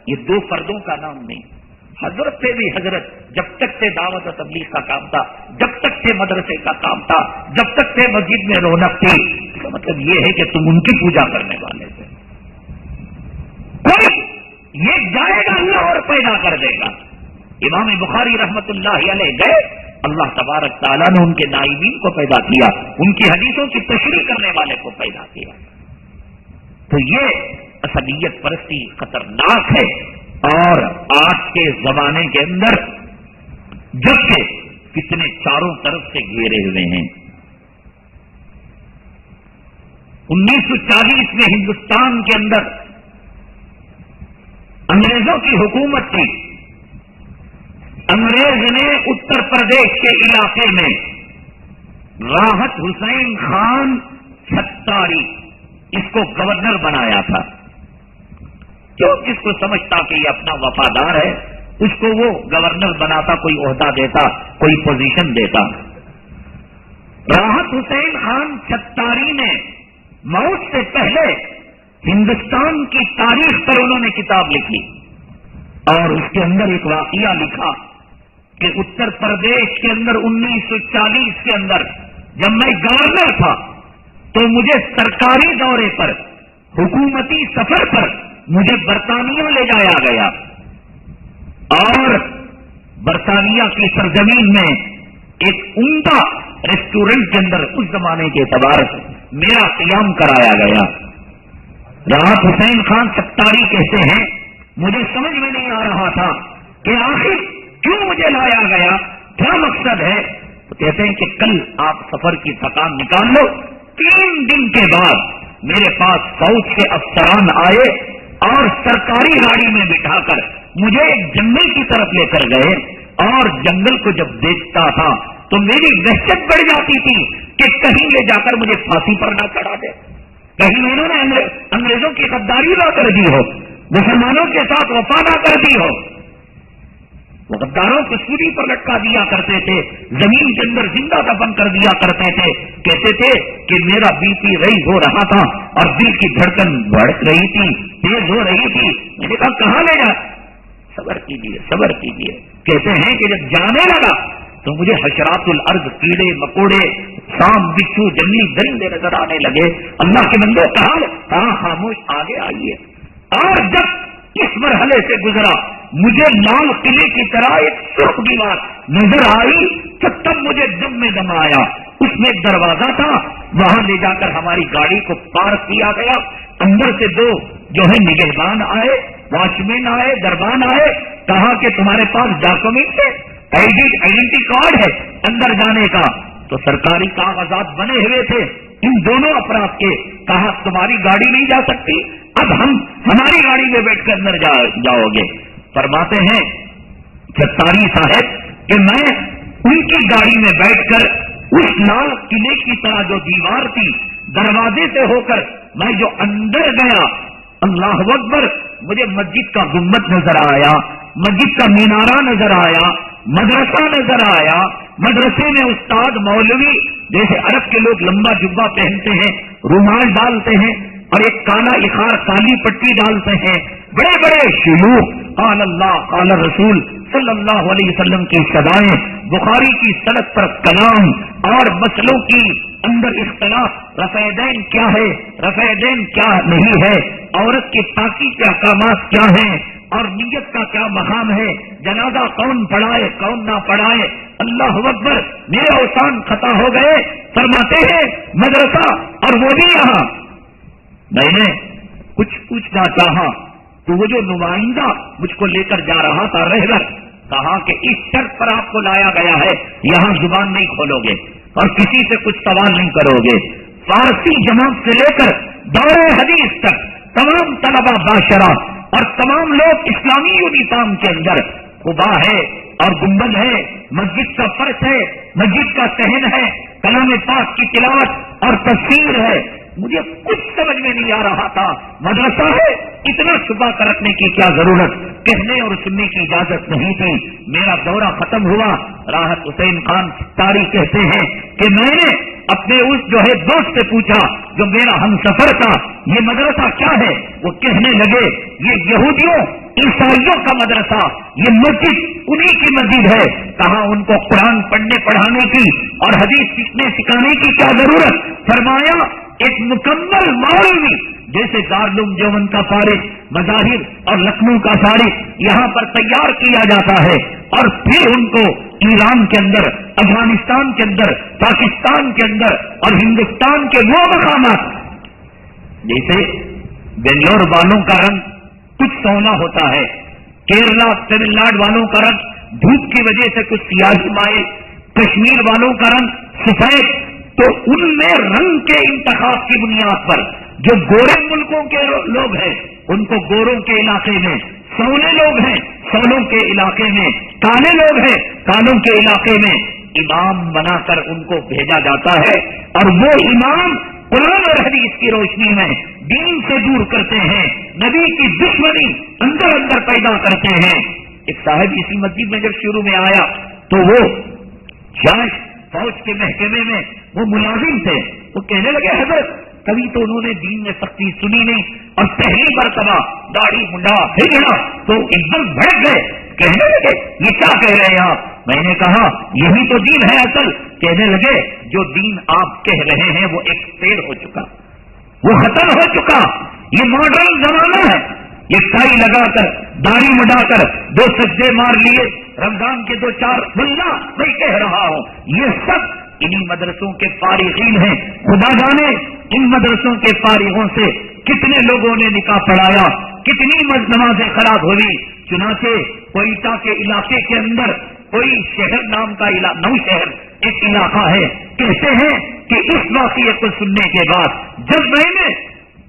یہ دو فردوں کا نام نہیں. حضرت سے بھی حضرت جب تک سے دعوت و تبلیغ کا کام تھا، جب تک سے مدرسے کا کام تھا، جب تک سے مسجد میں رونق تھی. اس کا مطلب یہ ہے کہ تم ان کی پوجا کرنے والے تھے. کوئی یہ جائے گا اللہ اور پیدا کر دے گا. امام بخاری رحمت اللہ علیہ گئے، اللہ تبارک تعالیٰ نے ان کے نائبین کو پیدا کیا، ان کی حدیثوں کی تشریح کرنے والے کو پیدا کیا. تو یہ عصبیت پرستی خطرناک ہے. اور آج کے زمانے کے اندر جب سے کتنے چاروں طرف سے گھیرے ہوئے ہیں. 1940 میں ہندوستان کے اندر انگریزوں کی حکومت تھی. انگریز نے اتر پردیش کے علاقے میں راحت حسین خان چھتاری اس کو گورنر بنایا تھا. جو جس کو سمجھتا کہ یہ اپنا وفادار ہے اس کو وہ گورنر بناتا، کوئی عہدہ دیتا، کوئی پوزیشن دیتا. راحت حسین خان چھتاری نے موت سے پہلے ہندوستان کی تاریخ پر انہوں نے کتاب لکھی اور اس کے اندر ایک واقعہ لکھا کہ اتر پردیش کے اندر 1940 کے اندر جب میں گورنر تھا تو مجھے سرکاری دورے پر، حکومتی سفر پر مجھے برطانیہ لے جایا گیا اور برطانیہ کی سرزمین میں ایک عمدہ ریسٹورنٹ کے اندر اس زمانے کے اعتبار سے میرا قیام کرایا گیا. راحت حسین خان چھتاری کہتے ہیں مجھے سمجھ میں نہیں آ رہا تھا کہ آخر کیوں مجھے لایا گیا، کیا مقصد ہے. تو کہتے ہیں کہ کل آپ سفر کی تھکان نکال لو. 3 دن کے بعد میرے پاس فوج کے افسران آئے اور سرکاری گاڑی میں بٹھا کر مجھے ایک جنگل کی طرف لے کر گئے اور جنگل کو جب دیکھتا تھا تو میری دہشت بڑھ جاتی تھی کہ کہیں لے جا کر مجھے پھانسی پر نہ چڑھا دے، کہیں انہوں نے انگریزوں کی غداری نہ کر دی ہو، مسلمانوں کے ساتھ وفا نہ کر دی ہو. وہ غداروں کو سولی پر لٹکا دیا کرتے تھے، زمین کے اندر زندہ دفن کر دیا کرتے تھے. کہتے تھے کہ میرا بی پی ریز ہو رہا تھا اور دل کی دھڑکن بڑھ رہی تھی، تیز ہو رہی تھی. میں نے کہا کہاں لے جا؟ صبر کیجیے، صبر کیجیے. کہتے ہیں کہ جب جانے لگا تو مجھے حشرات الارض، کیڑے مکوڑے، سانپ بچھو، جنگلی درندے نظر آنے لگے. اللہ کے بندو کہاں خاموش آگے آئیے. اور جب اس مرحلے سے گزرا مجھے لال قلعے کی طرح ایک سرخ دیوار نظر آئی تو تب مجھے دم میں دم آیا. اس میں ایک دروازہ تھا، وہاں لے جا کر ہماری گاڑی کو پارک کیا گیا. اندر سے 2 جو ہے نگہبان آئے، واچمین آئے، دربان آئے. کہا کہ تمہارے پاس ڈاکومنٹ ہے، آئیڈینٹی کارڈ ہے اندر جانے کا؟ تو سرکاری کاغذات بنے ہوئے تھے ان دونوں افراد کے. کہا تمہاری گاڑی نہیں جا سکتی، اب ہم ہماری گاڑی میں بیٹھ کر اندر جاؤ گے. فرماتے ہیں چھتاری صاحب کہ میں ان کی گاڑی میں بیٹھ کر اس لال قلعے کی طرح جو دیوار تھی دروازے سے ہو کر میں جو اندر گیا، اللہ اکبر، مجھے مسجد کا گنبد نظر آیا، مسجد کا مینارہ نظر آیا، مدرسہ نظر آیا. مدرسے میں استاد مولوی جیسے عرب کے لوگ لمبا جبہ پہنتے ہیں، رومال ڈالتے ہیں اور ایک کالا اخار کالی پٹی ڈالتے ہیں. بڑے بڑے شیوخ قال اللہ قال رسول صلی اللہ علیہ وسلم کی صدائیں، بخاری کی سند پر کلام اور مسئلوں کی اندر اختلاف، رفع دین کیا ہے، رفع دین کیا نہیں ہے، عورت کی پاکی کے احکامات کیا ہیں اور نیت کا کیا مقام ہے، جنازہ کون پڑھائے کون نہ پڑھائے. اللہ اکبر، میرے اوسان خطا ہو گئے. فرماتے ہیں مدرسہ اور وہ بھی یہاں. میں نے کچھ پوچھنا چاہا تو وہ جو نمائندہ مجھ کو لے کر جا رہا تھا رہبر، کہا کہ اس شرط پر آپ کو لایا گیا ہے یہاں زبان نہیں کھولو گے اور کسی سے کچھ سوال نہیں کرو گے. فارسی جماعت سے لے کر دور حدیث تک تمام طلبہ باشرہ اور تمام لوگ اسلامی یونیفارم کے اندر، قبا ہے اور گنبد ہے، مسجد کا فرش ہے، مسجد کا صحن ہے، کلام پاک کی تلاوت اور تفسیر ہے. مجھے کچھ سمجھ میں نہیں آ رہا تھا. مدرسہ ہے، اتنا چھپا کر رکھنے کی کیا ضرورت، کہنے اور سننے کی اجازت نہیں تھی. میرا دورہ ختم ہوا. راحت حسین خان چھتاری کہتے ہیں کہ میں نے اپنے اس جو ہے دوست سے پوچھا جو میرا ہم سفر تھا، یہ مدرسہ کیا ہے؟ وہ کہنے لگے یہ یہودیوں عیسائیوں کا مدرسہ، یہ مسجد انہی کی مسجد ہے. کہاں ان کو قرآن پڑھنے پڑھانے کی اور حدیث سیکھنے سکھانے کی کیا ضرورت؟ فرمایا ایک مکمل مولوی جیسے دارالعلوم دیوبند کا فارغ، مظاہر اور لکھنؤ کا فارغ یہاں پر تیار کیا جاتا ہے، اور پھر ان کو ایران کے اندر، افغانستان کے اندر، پاکستان کے اندر اور ہندوستان کے وہ مقامات، جیسے بنگلور والوں کا رنگ کچھ سونا ہوتا ہے، کیرلا تمل ناڈو والوں کا رنگ دھوپ کی وجہ سے کچھ سیاہی مائل، کشمیر والوں کا رنگ سفید. تو ان میں رنگ کے انتخاب کی بنیاد پر جو گورے ملکوں کے لوگ ہیں ان کو گوروں کے علاقے میں، سولے لوگ ہیں سولوں کے علاقے میں، کالے لوگ ہیں کالوں کے علاقے میں امام بنا کر ان کو بھیجا جاتا ہے. اور وہ امام قرآن اور حدیث کی روشنی میں دین سے دور کرتے ہیں، نبی کی دشمنی اندر اندر پیدا کرتے ہیں. ایک صاحب اسی مسجد میں جب شروع میں آیا تو وہ جج فوج کے محکمے میں وہ ملازم تھے. وہ کہنے لگے حضرت کبھی تو انہوں نے دین میں سختی سنی نہیں، اور پہلی مرتبہ داڑھی منڈا ہلنا تو ایک دم بھڑک گئے. کہنے لگے یہ کیا کہہ رہے ہیں آپ؟ میں نے کہا یہی تو دین ہے اصل. کہنے لگے جو دین آپ کہہ رہے ہیں وہ ایکسپائر ہو چکا، وہ ختم ہو چکا. یہ ماڈرن زمانہ ہے. یہ ٹائی لگا کر داڑھی مڈا کر 2 سجدے مار لیے، رمضان کے 2-4 ملا میں کہہ رہا ہوں یہ سب انہی مدرسوں کے فارغین ہیں. خدا جانے ان مدرسوں کے فارغوں سے کتنے لوگوں نے نکاح پڑھایا، کتنی نمازیں خراب ہوئی. چنانچہ کوئٹہ کے علاقے کے اندر کوئی شہر نام کا نو شہر ایک علاقہ ہے. کہتے ہیں کہ اس واقعے کو سننے کے بعد جب میں نے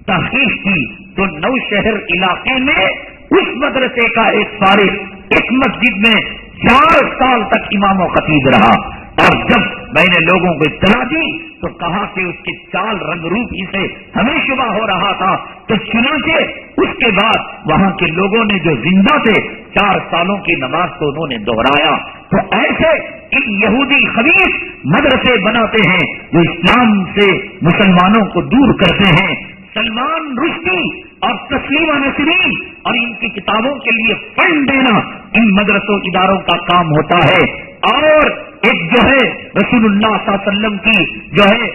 تحقیق کی تو نو شہر علاقے میں اس مدرسے کا ایک فارغ ایک مسجد میں 4 سال تک امام و خطیب رہا. اور جب میں نے لوگوں کو اطلاع دی تو کہا کہ اس کی چال رنگ روپ ہی سے ہمیں شبہ ہو رہا تھا. تو چنانچہ اس کے بعد وہاں کے لوگوں نے جو زندہ تھے 4 سالوں کی نماز تو انہوں نے دوہرایا. تو ایسے ان یہودی خبیث مدرسے بناتے ہیں جو اسلام سے مسلمانوں کو دور کرتے ہیں. سلمان رشدی اور تسلیمہ نسرین اور ان کی کتابوں کے لیے فنڈ دینا ان مدرسوں اداروں کا کام ہوتا ہے. اور ایک جو ہے رسول اللہ صلی اللہ علیہ وسلم کی جو ہے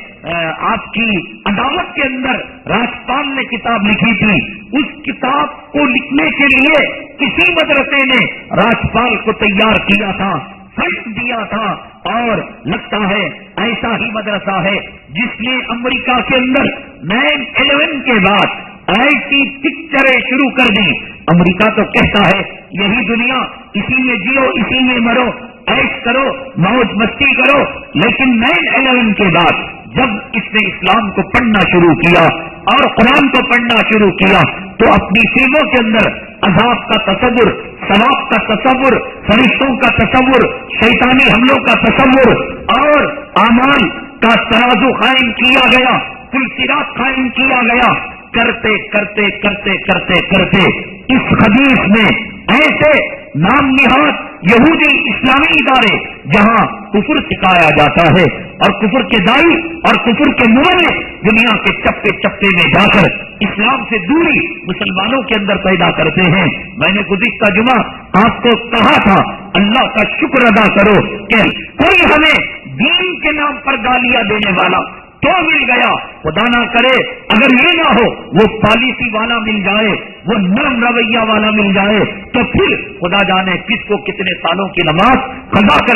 آپ کی عدالت کے اندر راجپال نے کتاب لکھی تھی، اس کتاب کو لکھنے کے لیے کسی مدرسے نے راجپال کو تیار کیا تھا، فنڈ دیا تھا. اور لگتا ہے ایسا ہی مدرسہ ہے جس نے امریکہ کے اندر 9/11 کے بعد ایسی پکچریں شروع کر دی. امریکہ تو کہتا ہے یہی دنیا، اسی میں جیو اسی میں مرو، عیش کرو موج مستی کرو. لیکن 9/11 کے بعد جب اس نے اسلام کو پڑھنا شروع کیا اور قرآن کو پڑھنا شروع کیا تو اپنی فلموں کے اندر عذاب کا تصور، ثواب کا تصور، فرشتوں کا تصور، شیطانی حملوں کا تصور اور اعمال کا ترازو قائم کیا گیا، پل صراط قائم کیا گیا. کرتے کرتے کرتے کرتے کرتے اس حدیث میں ایسے نام نہاد یہودی اسلامی ادارے جہاں کفر سکھایا جاتا ہے اور کفر کے دائی اور کفر کے مبلغ دنیا کے چپے چپے میں جا کر اسلام سے دوری مسلمانوں کے اندر پیدا کرتے ہیں. میں نے گزشتہ جمعہ آپ کو کہا تھا اللہ کا شکر ادا کرو کہ کوئی ہمیں دین کے نام پر گالیاں دینے والا تو مل گیا. خدا نہ کرے اگر یہ نہ ہو وہ پالیسی والا مل جائے، وہ نرم رویہ والا مل جائے تو پھر خدا جانے کس کو کتنے سالوں کی نماز قضا کر